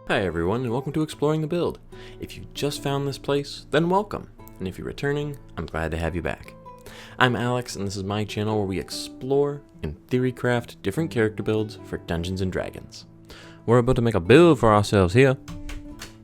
Hi everyone, and welcome to Exploring the Build. If you just found this place, then welcome, and if you're returning, I'm glad to have you back. I'm Alex, and this is my channel where we explore and theorycraft different character builds for Dungeons & Dragons. We're about to make a build for ourselves here.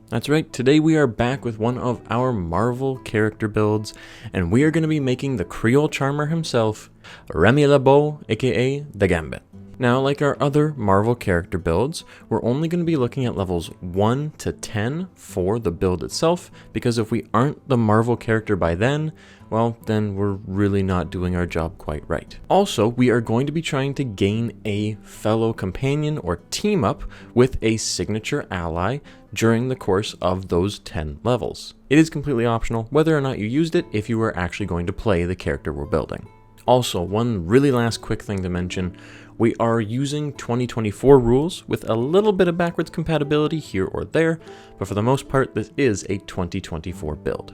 That's right, today we are back with one of our Marvel character builds, and we are going to be making the Creole charmer himself, Remy La Beau, aka the Gambit. Now, like our other Marvel character builds, we're only going to be looking at levels 1 to 10 for the build itself, because if we aren't the Marvel character by then, well, then we're really not doing our job quite right. Also, we are going to be trying to gain a fellow companion or team up with a signature ally during the course of those 10 levels. It is completely optional whether or not you used it if you were actually going to play the character we're building. Also, one really last quick thing to mention, we are using 2024 rules with a little bit of backwards compatibility here or there, but for the most part this is a 2024 build.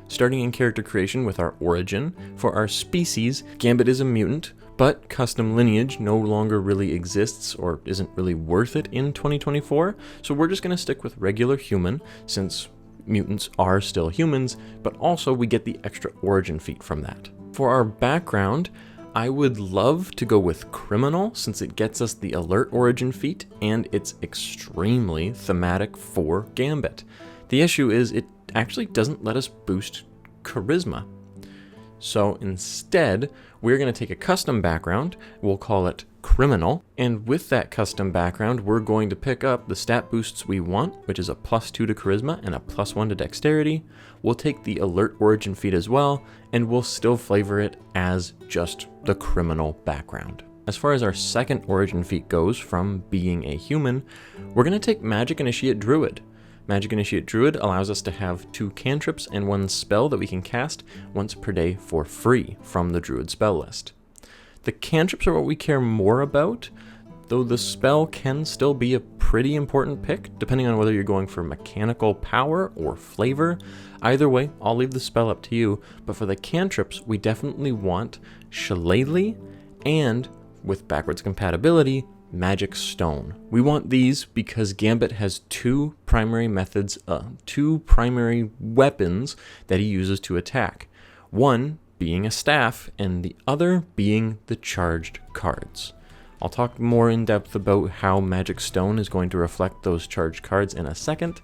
Starting in character creation with our origin, for our species, Gambit is a mutant, but custom lineage no longer really exists or isn't really worth it in 2024, so we're just going to stick with regular human since mutants are still humans, but also we get the extra origin feat from that. For our background, I would love to go with criminal since it gets us the alert origin feat and it's extremely thematic for Gambit. The issue is it actually doesn't let us boost charisma. So instead, we're going to take a custom background, we'll call it criminal, and with that custom background, we're going to pick up the stat boosts we want, which is a +2 to charisma and a +1 to dexterity. We'll take the alert origin feat as well, and we'll still flavor it as just the criminal background. As far as our second origin feat goes from being a human, we're going to take Magic Initiate Druid. Magic Initiate Druid allows us to have 2 cantrips and 1 spell that we can cast once per day for free from the Druid spell list. The cantrips are what we care more about, though the spell can still be a pretty important pick, depending on whether you're going for mechanical power or flavor. Either way, I'll leave the spell up to you, but for the cantrips, we definitely want Shillelagh and, with backwards compatibility, Magic Stone. We want these because Gambit has 2 primary methods, 2 primary weapons that he uses to attack. One being a staff, and the other being the charged cards. I'll talk more in depth about how Magic Stone is going to reflect those charged cards in a second,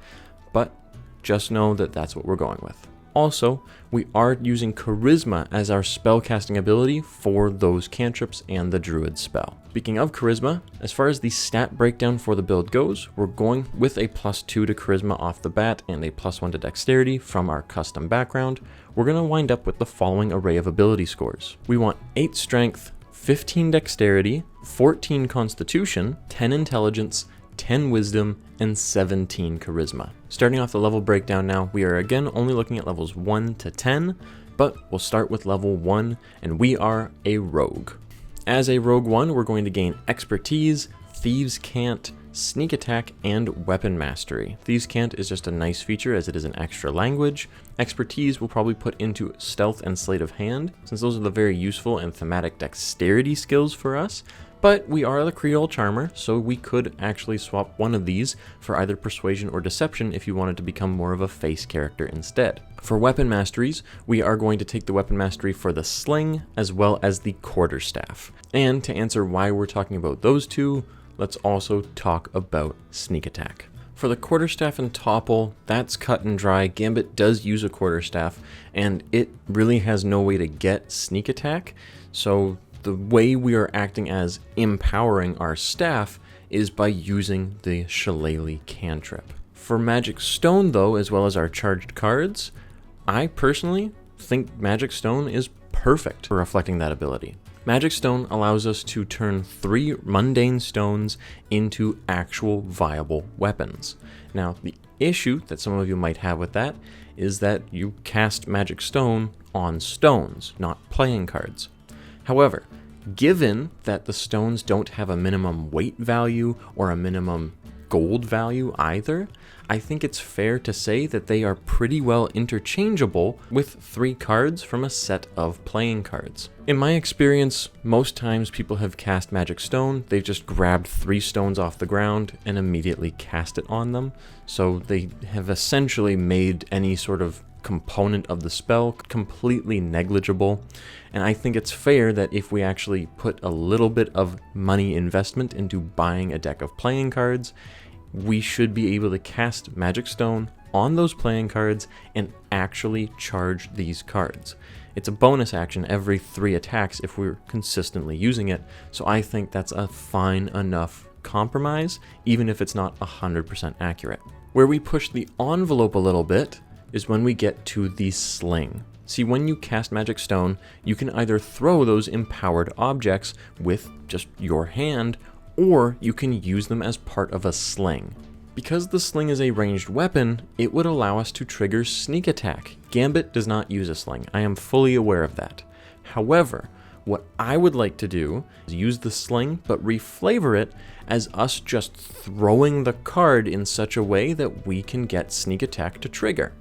but just know that that's what we're going with. Also, we are using Charisma as our spellcasting ability for those cantrips and the Druid spell. Speaking of Charisma, as far as the stat breakdown for the build goes, we're going with a +2 to Charisma off the bat and a +1 to Dexterity from our custom background. We're going to wind up with the following array of ability scores. We want 8 Strength, 15 Dexterity, 14 Constitution, 10 Intelligence, 10 Wisdom, and 17 Charisma. Starting off the level breakdown now, we are again only looking at levels 1 to 10, but we'll start with level 1, and we are a Rogue. As a Rogue 1, we're going to gain Expertise, Thieves' Cant, Sneak Attack, and Weapon Mastery. Thieves' Cant is just a nice feature as it is an extra language. Expertise will probably put into Stealth and Sleight of Hand, since those are the very useful and thematic dexterity skills for us. But we are the Creole charmer, so we could actually swap one of these for either Persuasion or Deception if you wanted to become more of a face character instead. For weapon masteries, we are going to take the weapon mastery for the sling as well as the quarterstaff. And to answer why we're talking about those two, let's also talk about sneak attack. For the quarterstaff and topple, that's cut and dry. Gambit does use a quarterstaff, and it really has no way to get sneak attack, so the way we are acting as empowering our staff is by using the Shillelagh cantrip. For Magic Stone though, as well as our charged cards, I personally think Magic Stone is perfect for reflecting that ability. Magic Stone allows us to turn 3 mundane stones into actual viable weapons. Now, the issue that some of you might have with that is that you cast Magic Stone on stones, not playing cards. However, given that the stones don't have a minimum weight value or a minimum gold value either, I think it's fair to say that they are pretty well interchangeable with 3 cards from a set of playing cards. In my experience, most times people have cast Magic Stone, they've just grabbed 3 stones off the ground and immediately cast it on them, so they have essentially made any sort of component of the spell completely negligible. And I think it's fair that if we actually put a little bit of money investment into buying a deck of playing cards, we should be able to cast Magic Stone on those playing cards and actually charge these cards. It's a bonus action every 3 attacks if we're consistently using it, so I think that's a fine enough compromise, even if it's not 100% accurate. Where we push the envelope a little bit is when we get to the sling. See, when you cast Magic Stone, you can either throw those empowered objects with just your hand, or you can use them as part of a sling. Because the sling is a ranged weapon, it would allow us to trigger sneak attack. Gambit does not use a sling, I am fully aware of that. However, what I would like to do is use the sling, but reflavor it as us just throwing the card in such a way that we can get sneak attack to trigger.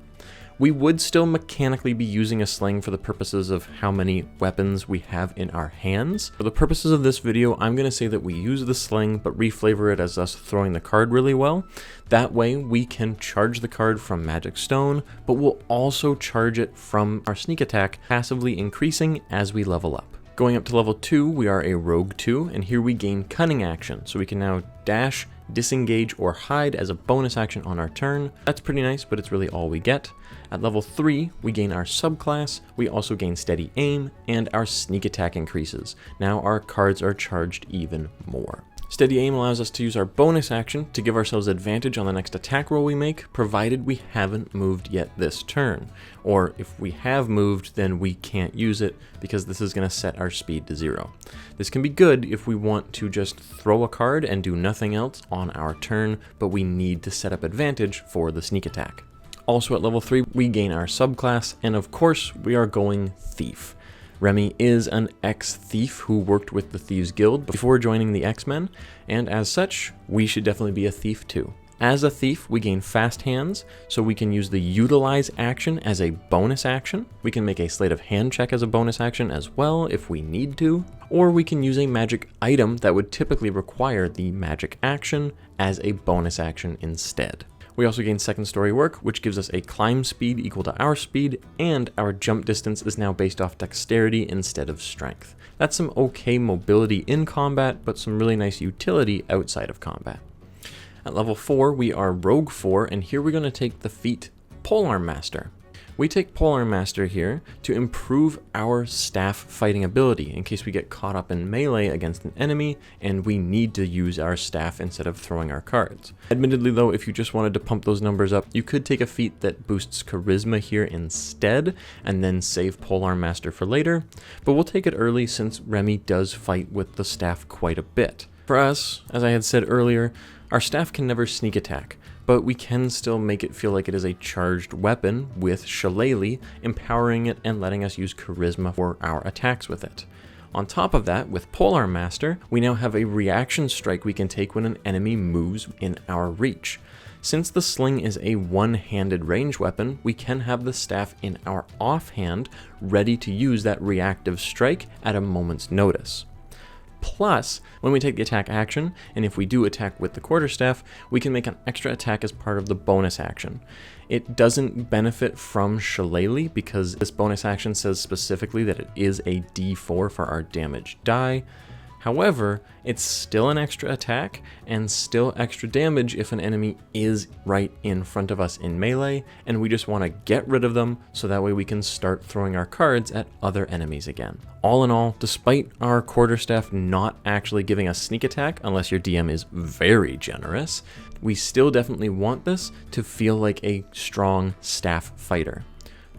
We would still mechanically be using a sling for the purposes of how many weapons we have in our hands. For the purposes of this video, I'm going to say that we use the sling, but reflavor it as us throwing the card really well. That way we can charge the card from Magic Stone, but we'll also charge it from our sneak attack, passively increasing as we level up. Going up to level 2, we are a Rogue 2, and here we gain Cunning action, so we can now dash, disengage, or hide as a bonus action on our turn. That's pretty nice, but it's really all we get. At level 3, we gain our subclass, we also gain Steady Aim, and our sneak attack increases. Now our cards are charged even more. Steady Aim allows us to use our bonus action to give ourselves advantage on the next attack roll we make, provided we haven't moved yet this turn. Or if we have moved, then we can't use it because this is going to set our speed to 0. This can be good if we want to just throw a card and do nothing else on our turn, but we need to set up advantage for the sneak attack. Also at level 3, we gain our subclass, and of course, we are going Thief. Remy is an ex-thief who worked with the Thieves Guild before joining the X-Men, and as such, we should definitely be a thief too. As a thief, we gain fast hands, so we can use the utilize action as a bonus action. We can make a sleight of hand check as a bonus action as well if we need to, or we can use a magic item that would typically require the magic action as a bonus action instead. We also gain second story work, which gives us a climb speed equal to our speed, and our jump distance is now based off dexterity instead of strength. That's some okay mobility in combat, but some really nice utility outside of combat. At level 4, we are Rogue 4, and here we're going to take the feat Polearm Master. We take Polearm Master here to improve our staff fighting ability in case we get caught up in melee against an enemy and we need to use our staff instead of throwing our cards. Admittedly though, if you just wanted to pump those numbers up, you could take a feat that boosts Charisma here instead and then save Polearm Master for later, but we'll take it early since Remy does fight with the staff quite a bit. For us, as I had said earlier, our staff can never sneak attack, but we can still make it feel like it is a charged weapon with Shillelagh, empowering it and letting us use Charisma for our attacks with it. On top of that, with Polearm Master, we now have a reaction strike we can take when an enemy moves in our reach. Since the sling is a one-handed range weapon, we can have the staff in our offhand, ready to use that reactive strike at a moment's notice. Plus, when we take the attack action, and if we do attack with the quarterstaff, we can make an extra attack as part of the bonus action. It doesn't benefit from Shillelagh because this bonus action says specifically that it is a D4 for our damage die. However, it's still an extra attack and still extra damage if an enemy is right in front of us in melee, and we just want to get rid of them so that way we can start throwing our cards at other enemies again. All in all, despite our quarterstaff not actually giving us sneak attack unless your DM is very generous, we still definitely want this to feel like a strong staff fighter.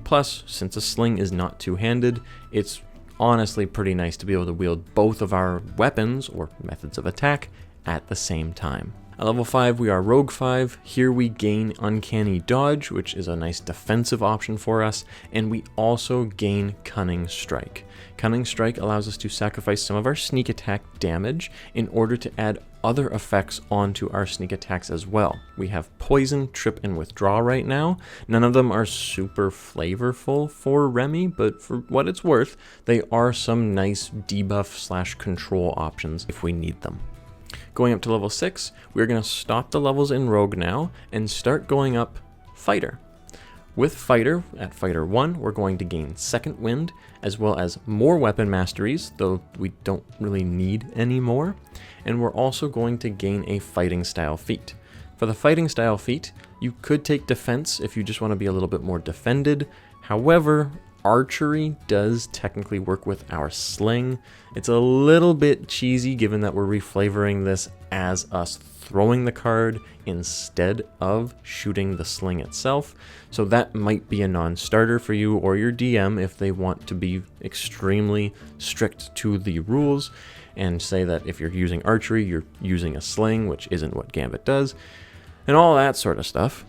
Plus, since a sling is not two-handed, it's honestly pretty nice to be able to wield both of our weapons or methods of attack at the same time. At level 5, we are Rogue 5. Here we gain Uncanny Dodge, which is a nice defensive option for us, and we also gain Cunning Strike. Cunning Strike allows us to sacrifice some of our sneak attack damage in order to add other effects onto our sneak attacks as well. We have Poison, Trip, and Withdraw right now. None of them are super flavorful for Remy, but for what it's worth, they are some nice debuff / control options if we need them. Going up to level 6, we're going to stop the levels in Rogue now and start going up Fighter. With Fighter, at Fighter 1, we're going to gain Second Wind, as well as more weapon masteries, though we don't really need any more. And we're also going to gain a fighting style feat. For the fighting style feat, you could take Defense if you just want to be a little bit more defended. However, Archery does technically work with our Sling. It's a little bit cheesy given that we're reflavoring this as us throwing the card instead of shooting the Sling itself. So that might be a non-starter for you or your DM if they want to be extremely strict to the rules and say that if you're using Archery, you're using a Sling, which isn't what Gambit does, and all that sort of stuff.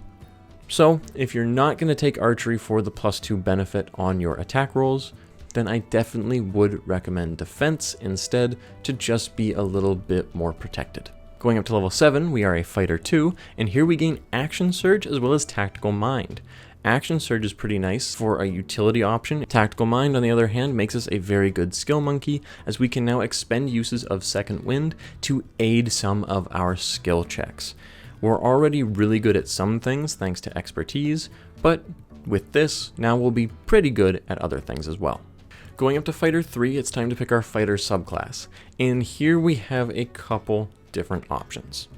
So if you're not going to take Archery for the +2 benefit on your attack rolls, then I definitely would recommend Defense instead to just be a little bit more protected. Going up to level 7, we are a Fighter 2, and here we gain Action Surge as well as Tactical Mind. Action Surge is pretty nice for a utility option. Tactical Mind, on the other hand, makes us a very good skill monkey, as we can now expend uses of Second Wind to aid some of our skill checks. We're already really good at some things thanks to expertise, but with this, now we'll be pretty good at other things as well. Going up to Fighter 3, it's time to pick our Fighter subclass, and here we have a couple different options.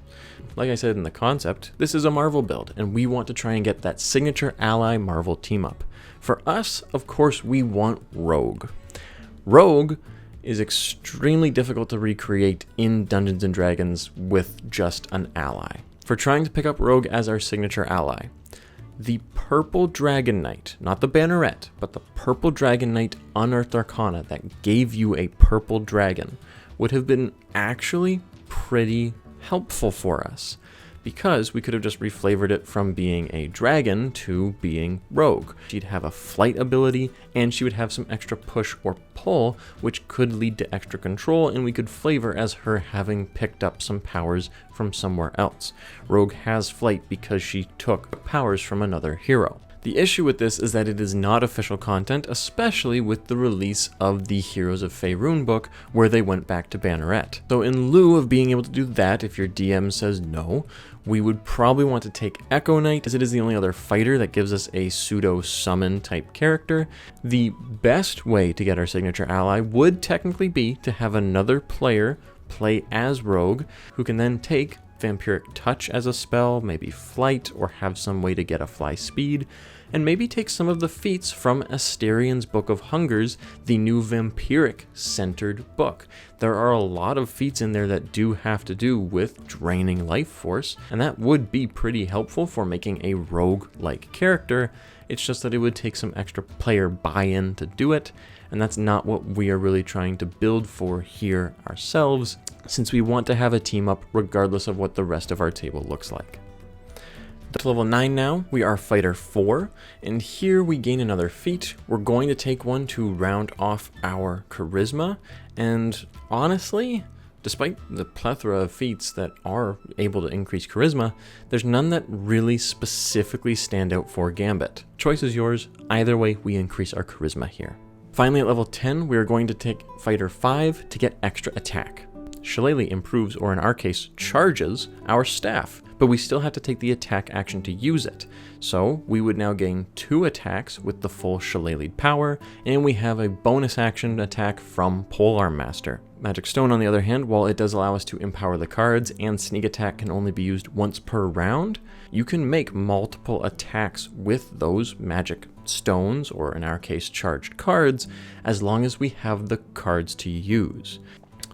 Like I said in the concept, this is a Marvel build, and we want to try and get that signature ally Marvel team up. For us, of course, we want Rogue. Rogue is extremely difficult to recreate in Dungeons & Dragons with just an ally. For trying to pick up Rogue as our signature ally, the Purple Dragon Knight, not the Banneret, but the Purple Dragon Knight Unearthed Arcana that gave you a purple dragon would have been actually pretty helpful for us, because we could have just reflavored it from being a dragon to being Rogue. She'd have a flight ability, and she would have some extra push or pull, which could lead to extra control, and we could flavor as her having picked up some powers from somewhere else. Rogue has flight because she took powers from another hero. The issue with this is that it is not official content, especially with the release of the Heroes of Faerun book, where they went back to Banneret. So in lieu of being able to do that, if your DM says no, we would probably want to take Echo Knight, as it is the only other fighter that gives us a pseudo-summon type character. The best way to get our signature ally would technically be to have another player play as Rogue, who can then take Vampiric Touch as a spell, maybe Flight, or have some way to get a fly speed, and maybe take some of the feats from Asterian's Book of Hungers, the new vampiric-centered book. There are a lot of feats in there that do have to do with draining life force, and that would be pretty helpful for making a rogue-like character. It's just that it would take some extra player buy-in to do it, and that's not what we are really trying to build for here ourselves, since we want to have a team up regardless of what the rest of our table looks like. To level 9 now, we are Fighter 4, and here we gain another feat. We're going to take one to round off our Charisma, and honestly, despite the plethora of feats that are able to increase Charisma, there's none that really specifically stand out for Gambit. Choice is yours, either way we increase our Charisma here. Finally, at level 10, we are going to take Fighter 5 to get extra attack. Shillelagh improves, or in our case, charges our staff, but we still have to take the attack action to use it. So we would now gain 2 attacks with the full Shillelagh power, and we have a bonus action attack from Polearm Master. Magic Stone, on the other hand, while it does allow us to empower the cards and sneak attack can only be used once per round, you can make multiple attacks with those magic stones, or in our case, charged cards, as long as we have the cards to use.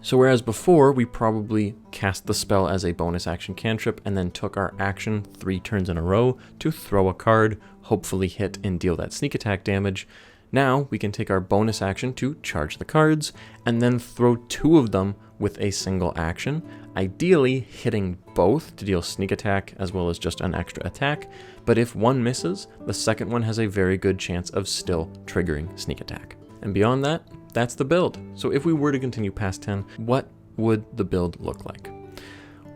So whereas before, we probably cast the spell as a bonus action cantrip and then took our action 3 turns in a row to throw a card, hopefully hit and deal that sneak attack damage, Now we can take our bonus action to charge the cards, and then throw 2 of them with a single action, ideally hitting both to deal sneak attack as well as just an extra attack, but if one misses, the second one has a very good chance of still triggering sneak attack. And beyond that, that's the build. So if we were to continue past 10, what would the build look like?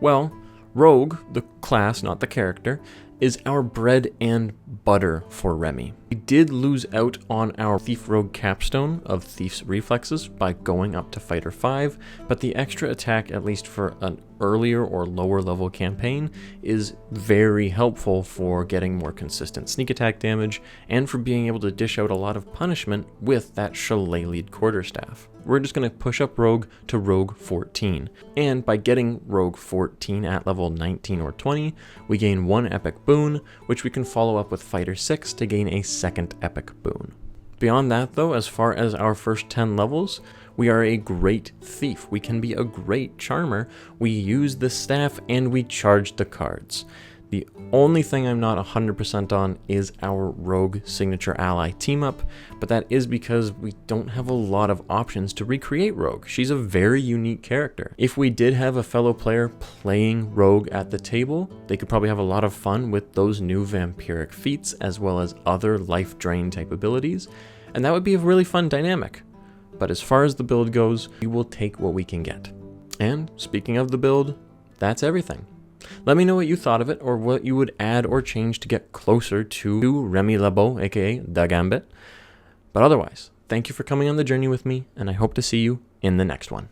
Well, Rogue, the class, not the character, is our bread and butter for Remy. We did lose out on our Thief Rogue capstone of Thief's reflexes by going up to Fighter 5, but the extra attack, at least for an earlier or lower level campaign, is very helpful for getting more consistent sneak attack damage and for being able to dish out a lot of punishment with that shillelagh'd quarterstaff. We're just going to push up Rogue to Rogue 14, and by getting Rogue 14 at level 19 or 20, we gain 1 epic boon, which we can follow up with Fighter 6 to gain a 2nd epic boon. Beyond that though, as far as our first 10 levels, we are a great thief, we can be a great charmer, we use the staff, and we charge the cards. The only thing I'm not 100% on is our Rogue signature ally team up, but that is because we don't have a lot of options to recreate Rogue. She's a very unique character. If we did have a fellow player playing Rogue at the table, they could probably have a lot of fun with those new vampiric feats as well as other life drain type abilities, and that would be a really fun dynamic. But as far as the build goes, we will take what we can get. And speaking of the build, that's everything. Let me know what you thought of it, or what you would add or change to get closer to Remy La Beau, aka the Gambit. But otherwise, thank you for coming on the journey with me, and I hope to see you in the next one.